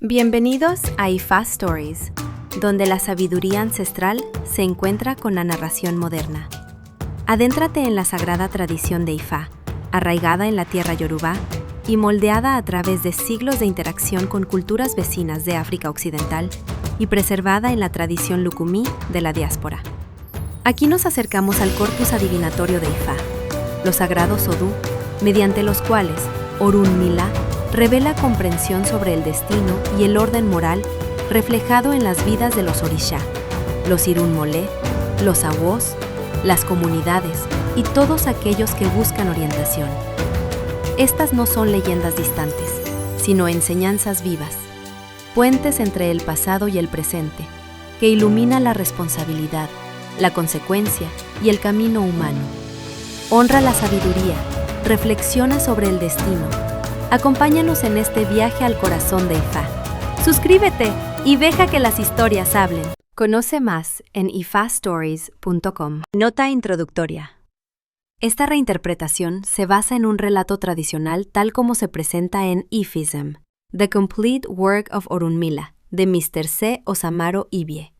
Bienvenidos a IFA Stories, donde la sabiduría ancestral se encuentra con la narración moderna. Adéntrate en la sagrada tradición de Ifá, arraigada en la tierra Yorubá y moldeada a través de siglos de interacción con culturas vecinas de África Occidental y preservada en la tradición Lukumi de la diáspora. Aquí nos acercamos al corpus adivinatorio de Ifá, los sagrados Odú, mediante los cuales Orunmila revela comprensión sobre el destino y el orden moral reflejado en las vidas de los Orishá, los Irunmolé, los Awós, las comunidades y todos aquellos que buscan orientación. Estas no son leyendas distantes, sino enseñanzas vivas, puentes entre el pasado y el presente, que ilumina la responsabilidad, la consecuencia y el camino humano. Honra la sabiduría, reflexiona sobre el destino. Acompáñanos en este viaje al corazón de Ifá. Suscríbete y deja que las historias hablen. Conoce más en ifastories.com. Nota introductoria. Esta reinterpretación se basa en un relato tradicional tal como se presenta en Ifism, The Complete Work of Orunmila, de Mr. C. Osamaro Ibie.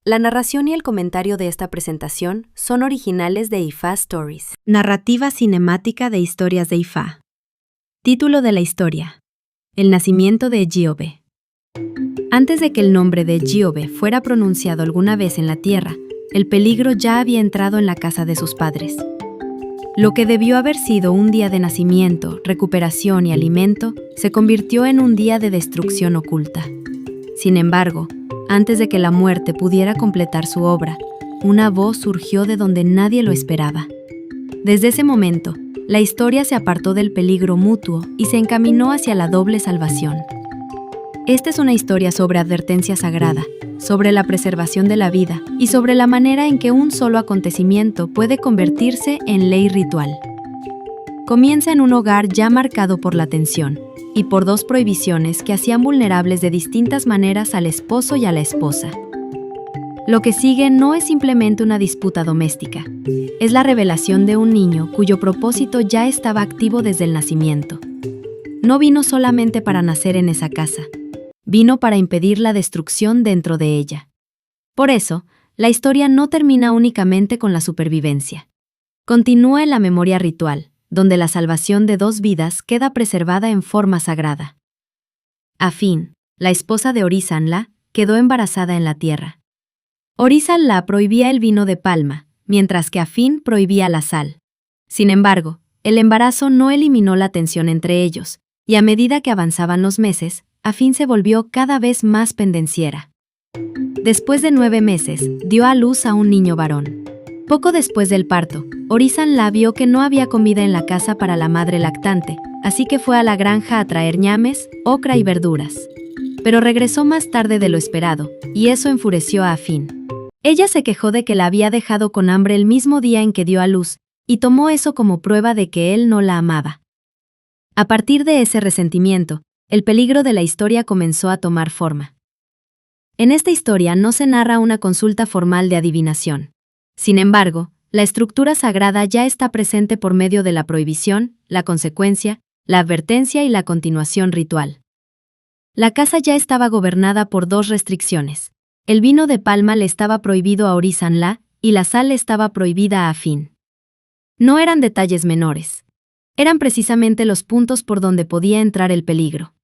La narración y el comentario de esta presentación son originales de Ifá Stories. Narrativa cinemática de historias de Ifá. Título de la historia: El nacimiento de Ejíobe. Antes de que el nombre de Ejíobe fuera pronunciado alguna vez en la tierra, el peligro ya había entrado en la casa de sus padres. Lo que debió haber sido un día de nacimiento, recuperación y alimento, se convirtió en un día de destrucción oculta. Sin embargo, antes de que la muerte pudiera completar su obra, una voz surgió de donde nadie lo esperaba. Desde ese momento, la historia se apartó del peligro mutuo y se encaminó hacia la doble salvación. Esta es una historia sobre advertencia sagrada, sobre la preservación de la vida y sobre la manera en que un solo acontecimiento puede convertirse en ley ritual. Comienza en un hogar ya marcado por la tensión y por dos prohibiciones que hacían vulnerables de distintas maneras al esposo y a la esposa. Lo que sigue no es simplemente una disputa doméstica, es la revelación de un niño cuyo propósito ya estaba activo desde el nacimiento. No vino solamente para nacer en esa casa, vino para impedir la destrucción dentro de ella. Por eso, la historia no termina únicamente con la supervivencia. Continúa en la memoria ritual, donde la salvación de dos vidas queda preservada en forma sagrada. Afín, la esposa de Orísanla, quedó embarazada en la tierra. Orísanla prohibía el vino de palma, mientras que Afín prohibía la sal. Sin embargo, el embarazo no eliminó la tensión entre ellos, y a medida que avanzaban los meses, Afín se volvió cada vez más pendenciera. Después de 9 meses, dio a luz a un niño varón. Poco después del parto, Orísanla vio que no había comida en la casa para la madre lactante, así que fue a la granja a traer ñames, ocra y verduras. Pero regresó más tarde de lo esperado, y eso enfureció a Afín. Ella se quejó de que la había dejado con hambre el mismo día en que dio a luz, y tomó eso como prueba de que él no la amaba. A partir de ese resentimiento, el peligro de la historia comenzó a tomar forma. En esta historia no se narra una consulta formal de adivinación. Sin embargo, la estructura sagrada ya está presente por medio de la prohibición, la consecuencia, la advertencia y la continuación ritual. La casa ya estaba gobernada por dos restricciones. El vino de palma le estaba prohibido a Orísanla y la sal le estaba prohibida a Afín. No eran detalles menores. Eran precisamente los puntos por donde podía entrar el peligro.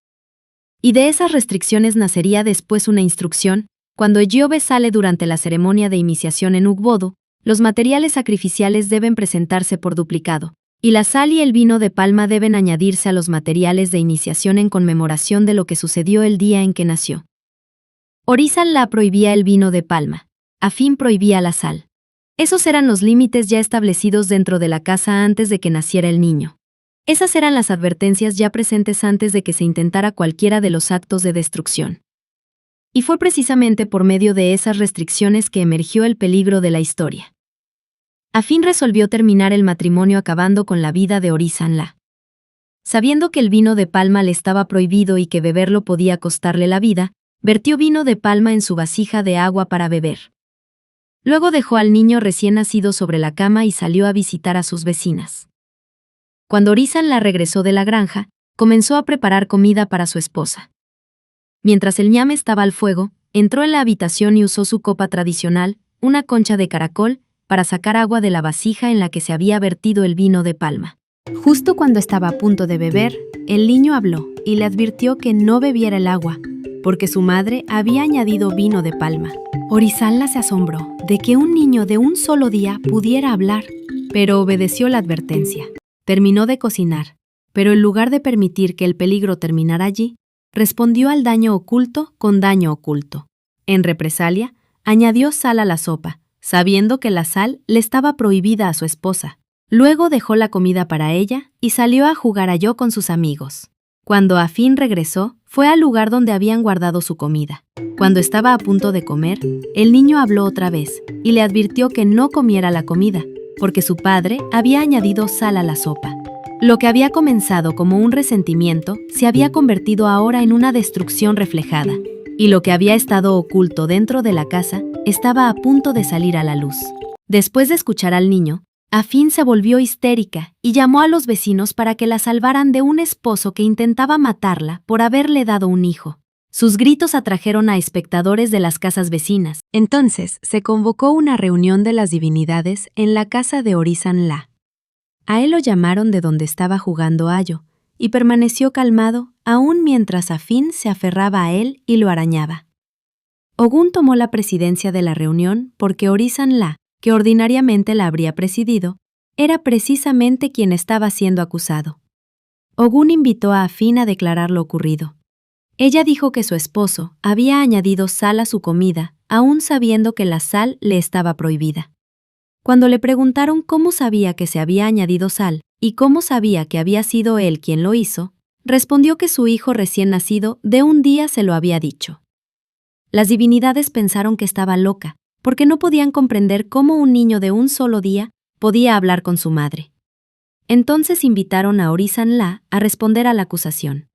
Y de esas restricciones nacería después una instrucción: cuando Ejíobe sale durante la ceremonia de iniciación en Ugbodu, los materiales sacrificiales deben presentarse por duplicado, y la sal y el vino de palma deben añadirse a los materiales de iniciación en conmemoración de lo que sucedió el día en que nació. Orísanla prohibía el vino de palma, Afín prohibía la sal. Esos eran los límites ya establecidos dentro de la casa antes de que naciera el niño. Esas eran las advertencias ya presentes antes de que se intentara cualquiera de los actos de destrucción. Y fue precisamente por medio de esas restricciones que emergió el peligro de la historia. Afín resolvió terminar el matrimonio acabando con la vida de Orísanla. Sabiendo que el vino de palma le estaba prohibido y que beberlo podía costarle la vida, vertió vino de palma en su vasija de agua para beber. Luego dejó al niño recién nacido sobre la cama y salió a visitar a sus vecinas. Cuando Orísanla regresó de la granja, comenzó a preparar comida para su esposa. Mientras el ñame estaba al fuego, entró en la habitación y usó su copa tradicional, una concha de caracol, para sacar agua de la vasija en la que se había vertido el vino de palma. Justo cuando estaba a punto de beber, el niño habló y le advirtió que no bebiera el agua, porque su madre había añadido vino de palma. Orizanla se asombró de que un niño de un solo día pudiera hablar, pero obedeció la advertencia. Terminó de cocinar, pero en lugar de permitir que el peligro terminara allí, respondió al daño oculto con daño oculto. En represalia, añadió sal a la sopa, sabiendo que la sal le estaba prohibida a su esposa. Luego dejó la comida para ella y salió a jugar a yo con sus amigos. Cuando Afín regresó, fue al lugar donde habían guardado su comida. Cuando estaba a punto de comer, el niño habló otra vez y le advirtió que no comiera la comida, porque su padre había añadido sal a la sopa. Lo que había comenzado como un resentimiento se había convertido ahora en una destrucción reflejada, y lo que había estado oculto dentro de la casa estaba a punto de salir a la luz. Después de escuchar al niño, Afín se volvió histérica y llamó a los vecinos para que la salvaran de un esposo que intentaba matarla por haberle dado un hijo. Sus gritos atrajeron a espectadores de las casas vecinas. Entonces se convocó una reunión de las divinidades en la casa de Orizanla. A él lo llamaron de donde estaba jugando Ayo, y permaneció calmado aún mientras Afín se aferraba a él y lo arañaba. Ogún tomó la presidencia de la reunión porque Orizanla, que ordinariamente la habría presidido, era precisamente quien estaba siendo acusado. Ogún invitó a Afín a declarar lo ocurrido. Ella dijo que su esposo había añadido sal a su comida, aún sabiendo que la sal le estaba prohibida. Cuando le preguntaron cómo sabía que se había añadido sal y cómo sabía que había sido él quien lo hizo, respondió que su hijo recién nacido de un día se lo había dicho. Las divinidades pensaron que estaba loca, porque no podían comprender cómo un niño de un solo día podía hablar con su madre. Entonces invitaron a Orizanla a responder a la acusación.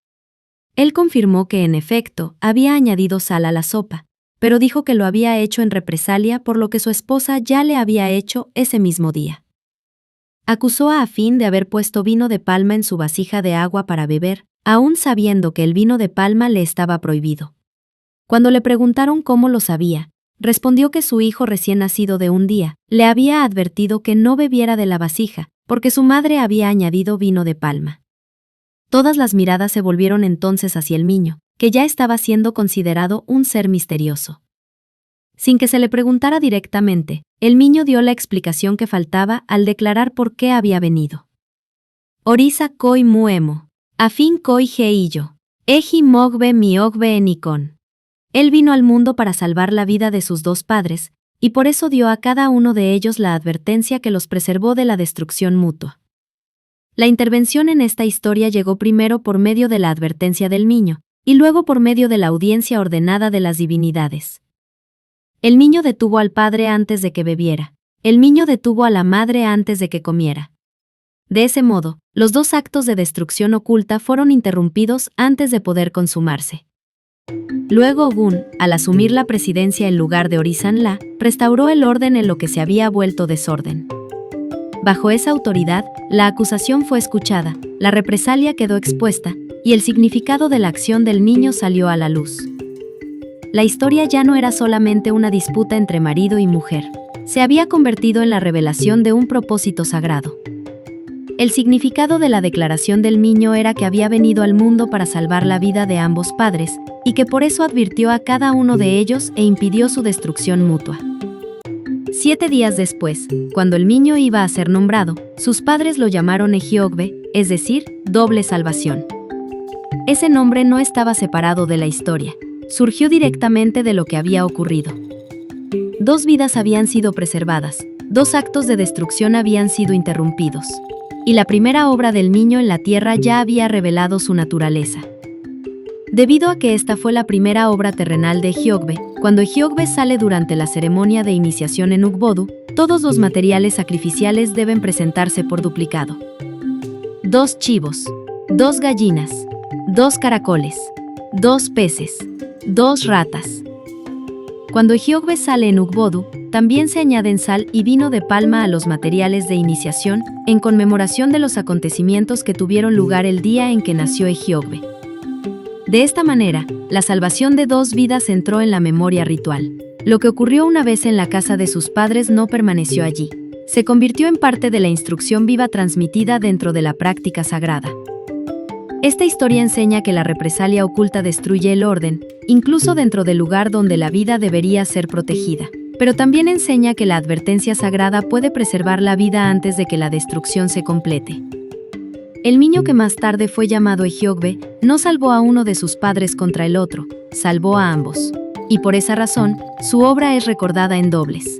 Él confirmó que en efecto había añadido sal a la sopa, pero dijo que lo había hecho en represalia por lo que su esposa ya le había hecho ese mismo día. Acusó a Afín de haber puesto vino de palma en su vasija de agua para beber, aún sabiendo que el vino de palma le estaba prohibido. Cuando le preguntaron cómo lo sabía, respondió que su hijo recién nacido de un día le había advertido que no bebiera de la vasija, porque su madre había añadido vino de palma. Todas las miradas se volvieron entonces hacia el niño, que ya estaba siendo considerado un ser misterioso. Sin que se le preguntara directamente, el niño dio la explicación que faltaba al declarar por qué había venido. Orisa koi muemo, afin koi geillo, eji mogbe mi ogbe enikon. Él vino al mundo para salvar la vida de sus dos padres, y por eso dio a cada uno de ellos la advertencia que los preservó de la destrucción mutua. La intervención en esta historia llegó primero por medio de la advertencia del niño, y luego por medio de la audiencia ordenada de las divinidades. El niño detuvo al padre antes de que bebiera. El niño detuvo a la madre antes de que comiera. De ese modo, los dos actos de destrucción oculta fueron interrumpidos antes de poder consumarse. Luego Ogún, al asumir la presidencia en lugar de Orizanla, restauró el orden en lo que se había vuelto desorden. Bajo esa autoridad, la acusación fue escuchada, la represalia quedó expuesta, y el significado de la acción del niño salió a la luz. La historia ya no era solamente una disputa entre marido y mujer, se había convertido en la revelación de un propósito sagrado. El significado de la declaración del niño era que había venido al mundo para salvar la vida de ambos padres, y que por eso advirtió a cada uno de ellos e impidió su destrucción mutua. 7 días después, cuando el niño iba a ser nombrado, sus padres lo llamaron Ejiogbe, es decir, doble salvación. Ese nombre no estaba separado de la historia, surgió directamente de lo que había ocurrido. 2 vidas habían sido preservadas, 2 actos de destrucción habían sido interrumpidos, y la primera obra del niño en la tierra ya había revelado su naturaleza. Debido a que esta fue la primera obra terrenal de Ejiogbe, cuando Ejiogbe sale durante la ceremonia de iniciación en Ugbodu, todos los materiales sacrificiales deben presentarse por duplicado. 2 chivos, 2 gallinas, 2 caracoles, 2 peces, 2 ratas. Cuando Ejiogbe sale en Ugbodu, también se añaden sal y vino de palma a los materiales de iniciación, en conmemoración de los acontecimientos que tuvieron lugar el día en que nació Ejiogbe. De esta manera, la salvación de 2 vidas entró en la memoria ritual. Lo que ocurrió una vez en la casa de sus padres no permaneció allí. Se convirtió en parte de la instrucción viva transmitida dentro de la práctica sagrada. Esta historia enseña que la represalia oculta destruye el orden, incluso dentro del lugar donde la vida debería ser protegida. Pero también enseña que la advertencia sagrada puede preservar la vida antes de que la destrucción se complete. El niño que más tarde fue llamado Ejiogbe no salvó a uno de sus padres contra el otro, salvó a ambos. Y por esa razón, su obra es recordada en dobles.